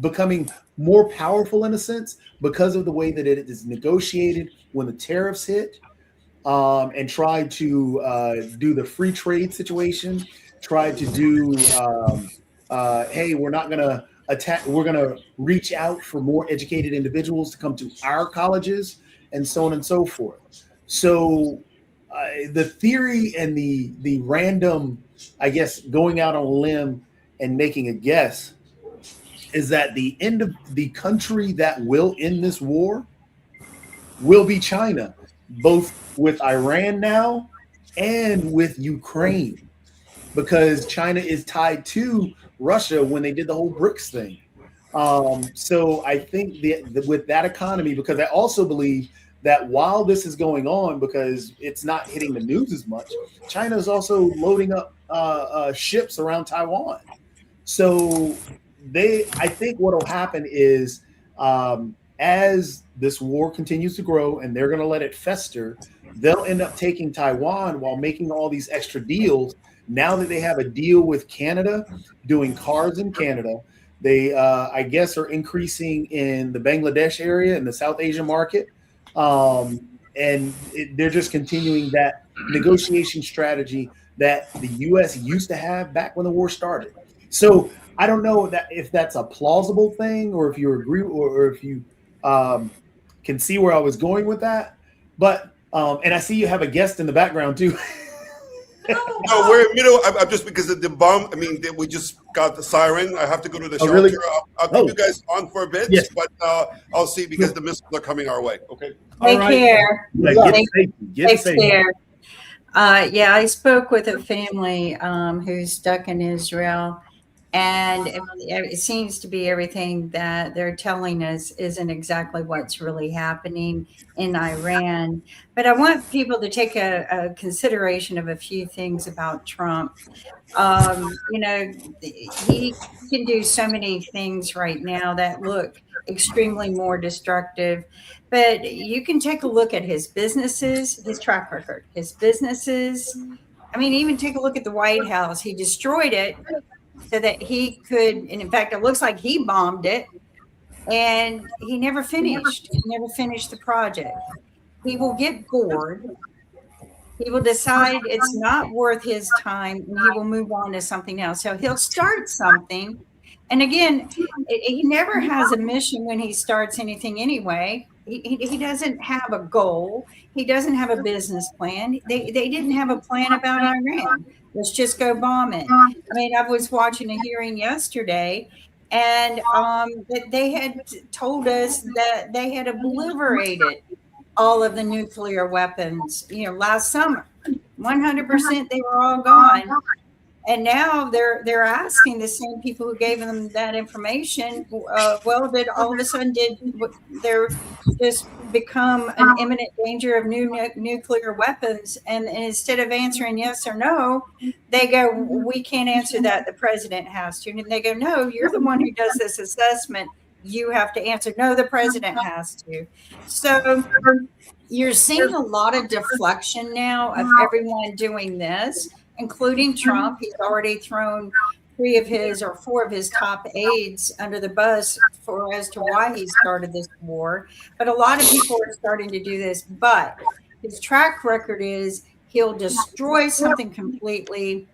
becoming more powerful in a sense because of the way that it is negotiated when the tariffs hit, and tried to do the free trade situation, tried to do, hey, we're not going to attack, we're going to reach out for more educated individuals to come to our colleges and so on and so forth. So the theory and the random, I guess, going out on a limb and making a guess is that the end of the country that will end this war will be China, both with Iran now and with Ukraine, because China is tied to Russia when they did the whole BRICS thing. So I think that with that economy, because I also believe that while this is going on, because it's not hitting the news as much, China is also loading up ships around Taiwan. So I think what will happen is as this war continues to grow and they're going to let it fester, they'll end up taking Taiwan while making all these extra deals. Now that they have a deal with Canada, doing cars in Canada, they, I guess, are increasing in the Bangladesh area and the South Asian market. And they're just continuing that negotiation strategy that the U.S. used to have back when the war started. So I don't know if that's a plausible thing, or if you agree, or if you can see where I was going with that. But and I see you have a guest in the background too. No, we're in the middle. I'm just because of the bomb. I mean, we just got the siren. I have to go to the Oh, shelter. really? I'll keep you guys on for a bit, Yes. but I'll see because the missiles are coming our way. Okay. Take care. Yeah, Yeah. get safe. Take care. Yeah, I spoke with a family who's stuck in Israel, and it seems to be everything that they're telling us isn't exactly what's really happening in Iran. But I want people to take a consideration of a few things about Trump. You know, he can do so many things right now that look extremely more destructive. But you can take a look at his businesses, his track record, his businesses. I mean, even take a look at the White House. He destroyed it so that he could, and in fact, it looks like he bombed it, and he never finished. He never finished the project. He will get bored. He will decide it's not worth his time, and he will move on to something else. So he'll start something. And again, he never has a mission when he starts anything anyway. He doesn't have a goal. He doesn't have a business plan. They didn't have a plan about Iran. Let's just go bomb it. I mean, I was watching a hearing yesterday, and they had told us that they had obliterated all of the nuclear weapons, last summer. 100% they were all gone. And now they're asking the same people who gave them that information, did all of a sudden they're just become an imminent danger of new nuclear weapons? And instead of answering yes or no, they go, we can't answer that. The president has to. And they go, no, you're the one who does this assessment. You have to answer. No, the president has to. So you're seeing a lot of deflection now of everyone doing this, including Trump. He's already thrown 4 of his top aides under the bus as to why he started this war. But a lot of people are starting to do this. But his track record is he'll destroy something completely.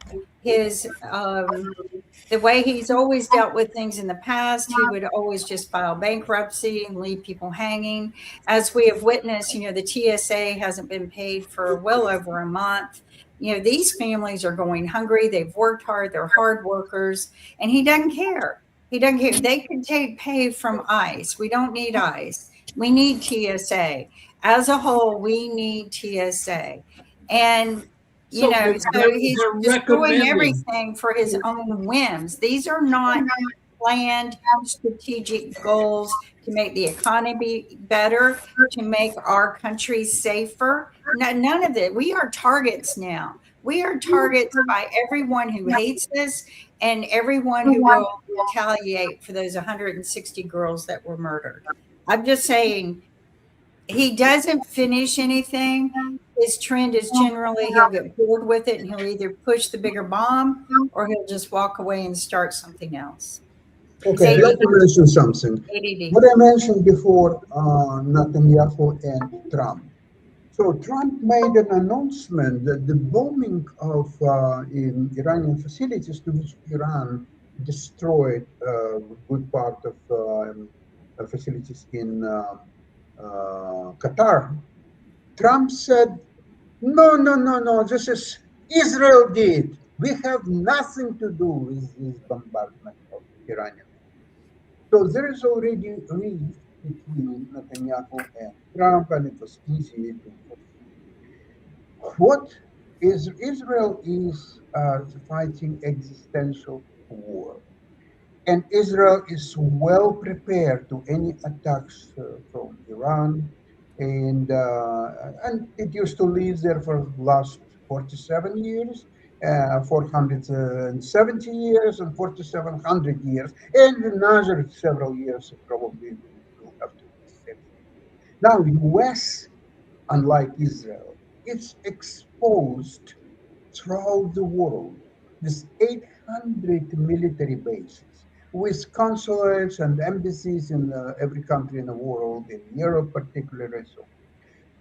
The way he's always dealt with things in the past, he would always just file bankruptcy and leave people hanging. As we have witnessed, the TSA hasn't been paid for well over a month. These families are going hungry. They've worked hard. They're hard workers. And he doesn't care. He doesn't care. They can take pay from ICE. We don't need ICE. We need TSA. As a whole, we need TSA. And, so he's destroying everything for his own whims. These are not planned strategic goals to make the economy better, to make our country safer. None of it. We are targets now. We are targets by everyone who hates us and everyone who will retaliate for those 160 girls that were murdered. I'm just saying, he doesn't finish anything. His trend is generally he'll get bored with it and he'll either push the bigger bomb or he'll just walk away and start something else. Okay, let me mention something. ADD. What I mentioned before, Netanyahu and Trump. So Trump made an announcement that the bombing of Iranian facilities, to which Iran destroyed a good part of facilities in Qatar. Trump said, no, this is Israel did. We have nothing to do with this bombardment of Iranian. So there is already a rift between Netanyahu and Trump, and it was easy to. What is Israel is fighting existential war, and Israel is well prepared to any attacks from Iran, and it used to live there for the last 47 years. 470 years and 4,700 years, and another several years probably will have to be. Now, U.S., unlike Israel, it's exposed throughout the world with 800 military bases, with consulates and embassies in every country in the world, in Europe particularly.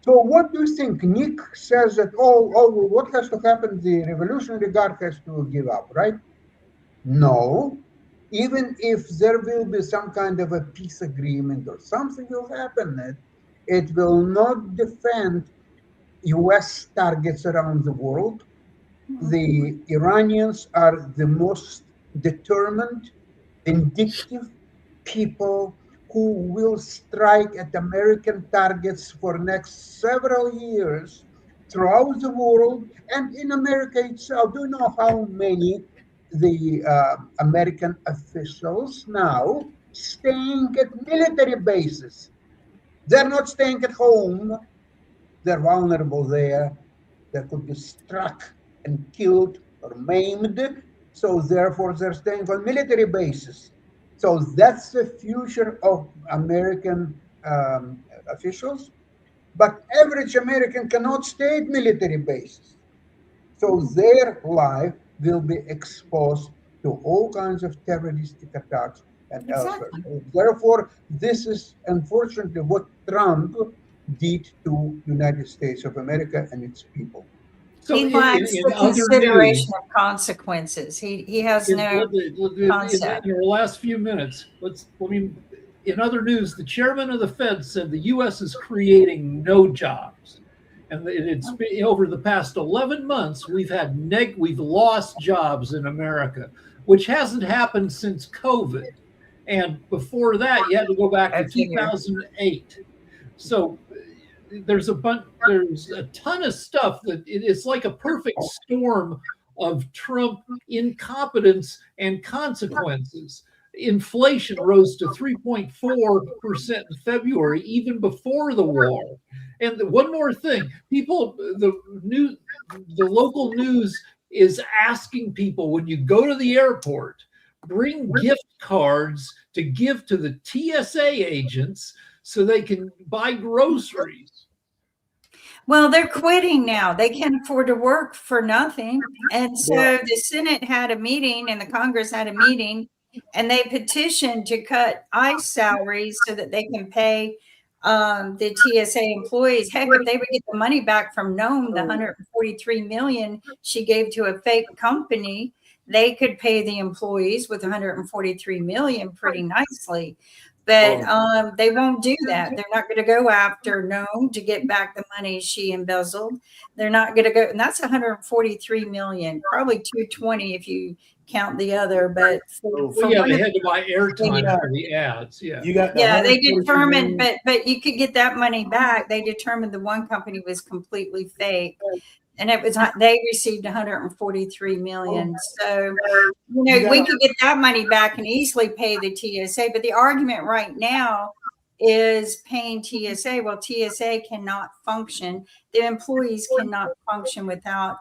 So what do you think? Nick says that, what has to happen? The Revolutionary Guard has to give up, right? No. Even if there will be some kind of a peace agreement or something will happen, it will not defend U.S. targets around the world. The Iranians are the most determined, vindictive people who will strike at American targets for next several years throughout the world and in America itself. Do you know how many the American officials now staying at military bases? They're not staying at home. They're vulnerable there. They could be struck and killed or maimed. So therefore, they're staying on military bases. So that's the future of American officials. But average American cannot stay at military bases. So their life will be exposed to all kinds of terroristic attacks and elsewhere. So therefore, this is unfortunately what Trump did to United States of America and its people. So He lacks the other consideration news, of consequences. He has no in concept. our last few minutes, in other news, the chairman of the Fed said the U.S. is creating no jobs. And it's been, over the past 11 months, we've lost jobs in America, which hasn't happened since COVID. And before that, you had to go back to 2008. So there's a ton of stuff that it's like a perfect storm of Trump incompetence and consequences. Inflation rose to 3.4% in February, even before the war. And one more thing, the local news is asking people, when you go to the airport, bring gift cards to give to the TSA agents so they can buy groceries. Well, they're quitting now. They can't afford to work for nothing. And so the Senate had a meeting and the Congress had a meeting, and they petitioned to cut ICE salaries so that they can pay the TSA employees. Heck, if they would get the money back from Nome, the $143 million she gave to a fake company, they could pay the employees with $143 million pretty nicely. But they won't do that. They're not going to go after Nome to get back the money she embezzled. They're not going to go, and that's $143 million, probably 220 if you count the other. But they had to buy airtime for the ads. They determined, but you could get that money back. They determined the one company was completely fake. And they received $143 million. So, we could get that money back and easily pay the TSA. But the argument right now is paying TSA. Well, TSA cannot function. The employees cannot function without,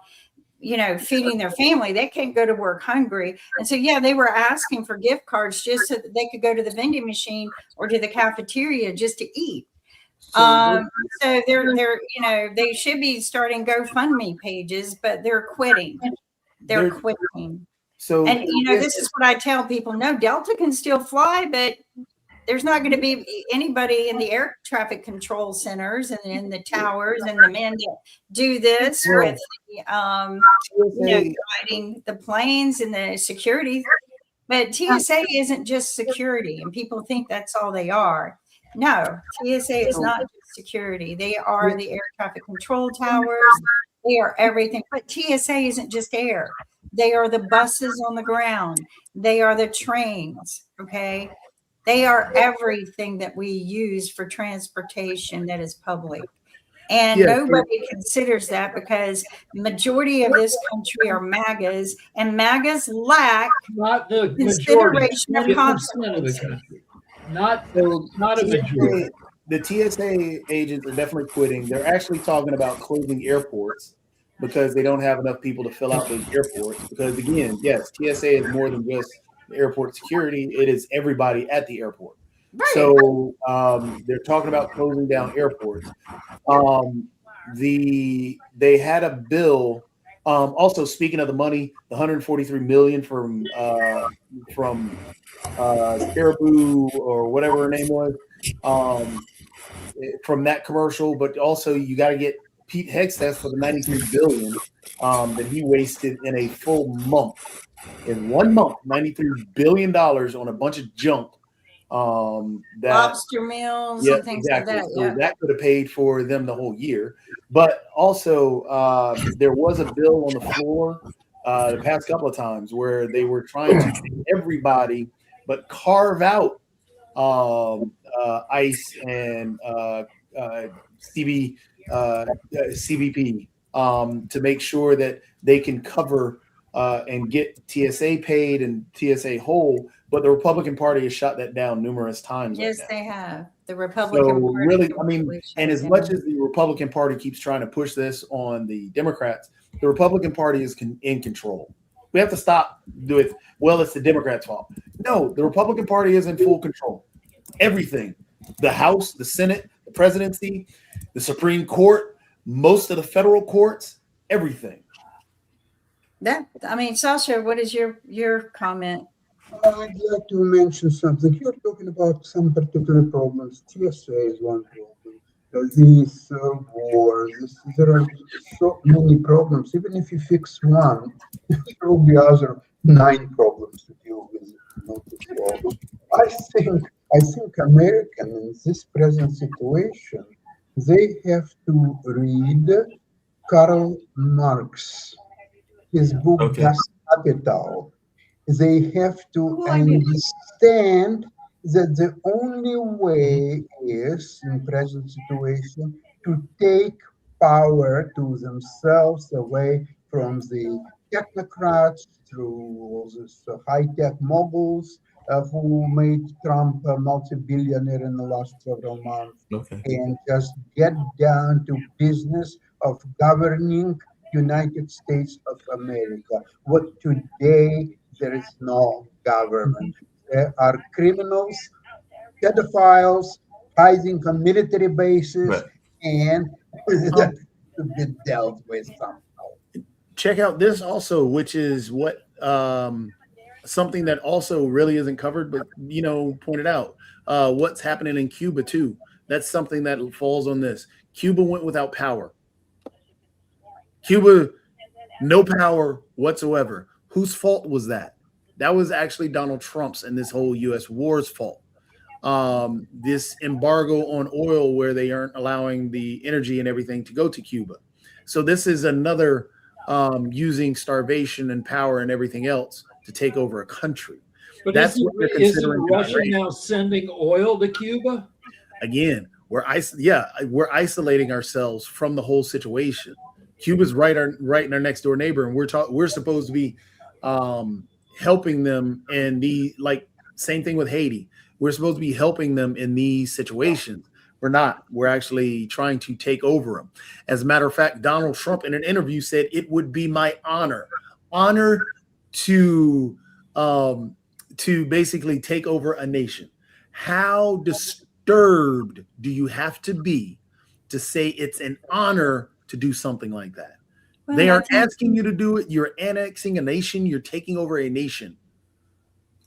feeding their family. They can't go to work hungry. And so, they were asking for gift cards just so that they could go to the vending machine or to the cafeteria just to eat. So they're they should be starting GoFundMe pages, but they're quitting. They're quitting. So this is what I tell people: no, Delta can still fly, but there's not going to be anybody in the air traffic control centers and in the towers and the men that do this with guiding the planes and the security. But TSA isn't just security, and people think that's all they are. No, TSA is not just security. They are the air traffic control towers. They are everything. But TSA isn't just air. They are the buses on the ground. They are the trains, okay? They are everything that we use for transportation that is public. And nobody considers that because the majority of this country are MAGAs, and MAGAs lack not the consideration majority, of consequences. Of the country. Not a majority. The TSA agents are definitely quitting. They're actually talking about closing airports because they don't have enough people to fill out those airports. Because again, yes, TSA is more than just airport security. It is everybody at the airport. Right. So they're talking about closing down airports. They had a bill. Also, speaking of the money, the $143 million from Caribou or whatever her name was, from that commercial, but also you got to get Pete Hegseth for the $93 billion that he wasted in a full month. In 1 month, $93 billion on a bunch of junk. Lobster meals and things like that. So that could have paid for them the whole year. But also, there was a bill on the floor the past couple of times where they were trying to do everybody but carve out ICE and CBP to make sure that they can cover and get TSA paid and TSA whole. But the Republican Party has shot that down numerous times. Yes, right now. they have. The Republican So Party really, I mean, completely shut and it as down. much as the Republican Party keeps trying to push this on the Democrats, the Republican Party is in control. We have to stop with, well, it's the Democrats' fault. No, the Republican Party is in full control. Everything, the House, the Senate, the presidency, the Supreme Court, most of the federal courts, everything. Sasha, what is your comment? I'd like to mention something. You're talking about some particular problems. TSA is one problem. These wars, there are so many problems. Even if you fix one, there will be other 9 problems to deal with. Not this problem. I think American in this present situation, they have to read Karl Marx, his book Okay. Das Kapital. They have to Oh, I did. understand that the only way is, in present situation, to take power to themselves away from the technocrats through all these high-tech moguls who made Trump a multi-billionaire in the last several months, Okay. and just get down to business of governing United States of America. What today there is no government. There are criminals, pedophiles, hiding on military bases, Right. and that to be dealt with somehow. Check out this also, which is what something that also really isn't covered, but pointed out what's happening in Cuba too. That's something that falls on this. Cuba went without power. Cuba, no power whatsoever. Whose fault was that? That was actually Donald Trump's and this whole U.S. war's fault. This embargo on oil where they aren't allowing the energy and everything to go to Cuba. So this is another using starvation and power and everything else to take over a country. But That's what they're isn't considering. Russia now sending oil to Cuba? Again, we're isolating ourselves from the whole situation. Cuba's right in our next door neighbor, and we're supposed to be helping them in same thing with Haiti. We're supposed to be helping them in these situations. We're not. We're actually trying to take over them. As a matter of fact, Donald Trump in an interview said it would be my honor to basically take over a nation. How disturbed do you have to be to say it's an honor to do something like that? Well, They I aren't think- asking you to do it. You're annexing a nation. You're taking over a nation.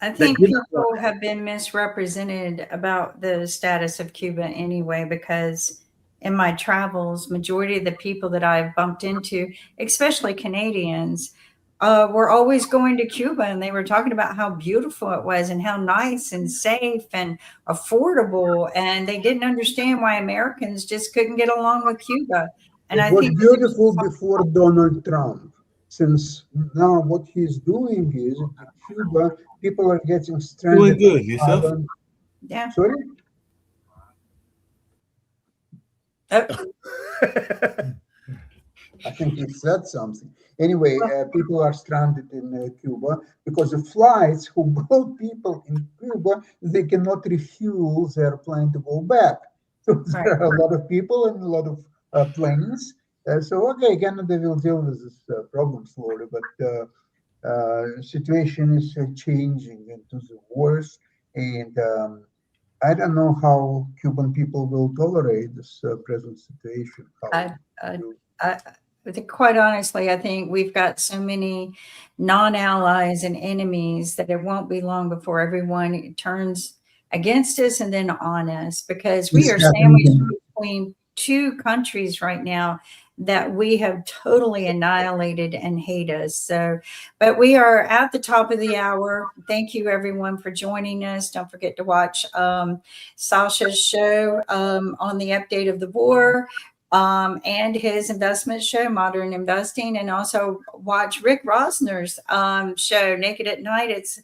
I think didn't people have been misrepresented about the status of Cuba anyway, because in my travels, majority of the people that I've bumped into, especially Canadians, were always going to Cuba, and they were talking about how beautiful it was and how nice and safe and affordable, and they didn't understand why Americans just couldn't get along with Cuba. And It was beautiful before Donald Trump. Since now what he's doing is in Cuba, people are getting stranded. Doing good. Yourself? Island. Yeah. Sorry? I think he said something. Anyway, people are stranded in Cuba because the flights who brought people in Cuba, they cannot refuel their plane to go back. So there are a lot of people and a lot of planes. Okay, Canada will deal with this problem slowly, but situation is changing into the worse, and I don't know how Cuban people will tolerate this present situation. Quite honestly, I think we've got so many non-allies and enemies that it won't be long before everyone turns against us and then on us, because we are sandwiched between two countries right now that we have totally annihilated and hate us. So, but we are at the top of the hour. Thank you everyone for joining us. Don't forget to watch Sasha's show on the update of the war. and his investment show, Modern Investing, and also watch Rick Rosner's show, Naked at Night. It's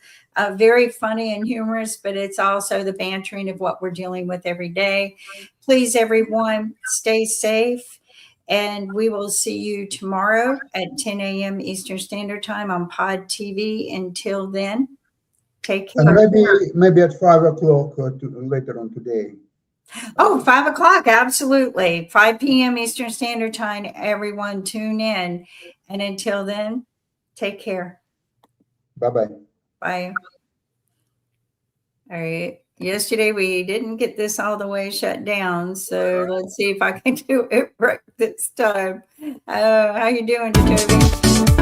very funny and humorous, but it's also the bantering of what we're dealing with every day. Please, everyone, stay safe. And we will see you tomorrow at 10 a.m. Eastern Standard Time on Pod TV. Until then, take care. And maybe at 5 o'clock later on today. Oh, 5 o'clock. Absolutely. 5 p.m. Eastern Standard Time. Everyone tune in. And until then, take care. Bye-bye. Bye. All right. Yesterday, we didn't get this all the way shut down. So let's see if I can do it right this time. How you doing, Jacoby?